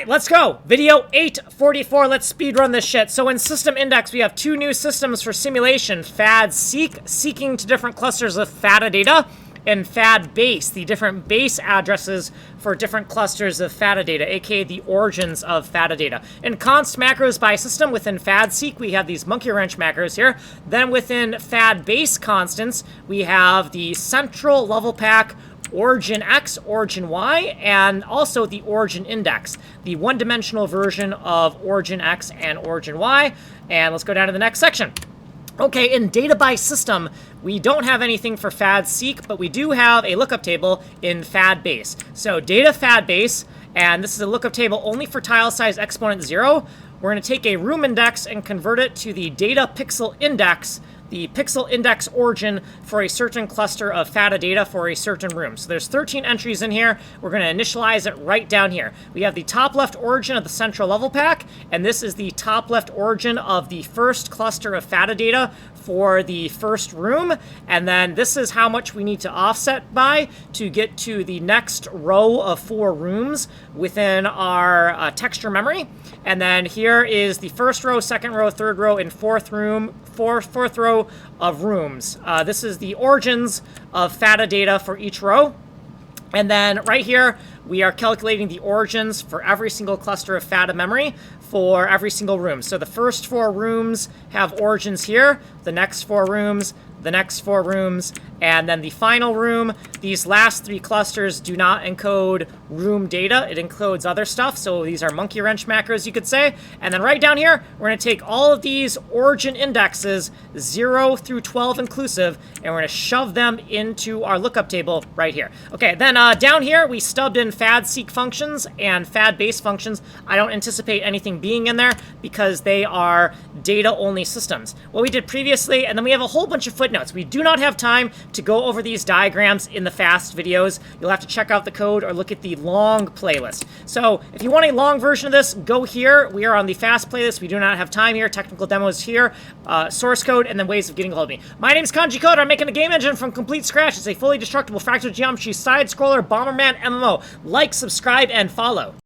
right, let's go. Video 844. Let's speedrun this shit. So in System Index, we have two new systems for simulation. FADSEEK, seeking to different clusters of FATA data, and FADBASE, the different base addresses for different clusters of FATA data, aka the origins of FATA data. In const macros by system, within FADSEEK, we have these monkey wrench macros here. Then within FADBASE constants, we have the central level pack, origin X, origin Y, and also the origin index, the one-dimensional version of origin X and origin Y. And let's go down to the next section. Okay, in data by system, we don't have anything for FADSEEK, but we do have a lookup table in FADBASE. So data FADBASE, and this is a lookup table only for tile size exponent 0. We're going to take a room index and convert it to the data pixel index, the pixel index origin for a certain cluster of FATA data for a certain room. So there's 13 entries in here. We're going to initialize it right down here. We have the top left origin of the central level pack, and this is the top left origin of the first cluster of FATA data for the first room. And then this is how much we need to offset by to get to the next row of 4 rooms within our texture memory. And then here is the first row, second row, third row, and fourth row of rooms. This is the origins of FATA data for each row. And then right here, we are calculating the origins for every single cluster of FATA memory for every single room. So the first 4 rooms have origins here, the next 4 rooms, the next 4 rooms, and then the final room. These last 3 clusters do not encode room data. It encodes other stuff, so these are monkey wrench macros, you could say. And then right down here, we're going to take all of these origin indexes, 0 through 12 inclusive, and we're going to shove them into our lookup table right here. Okay, then down here, we stubbed in FADSEEK functions and FADBASE functions. I don't anticipate anything being in there because they are data-only systems. What we did previously, and then we have a whole bunch of footnotes. We do not have time to go over these diagrams in the fast videos. You'll have to check out the code or look at the long playlist. So if you want a long version of this, go here. We are on the fast playlist. We do not have time here. Technical demos here, source code, and then ways of getting a hold of me. My name is Kanji Coder. I'm making a game engine from complete scratch. It's a fully destructible fractal geometry side-scroller Bomberman MMO. Like, subscribe, and follow.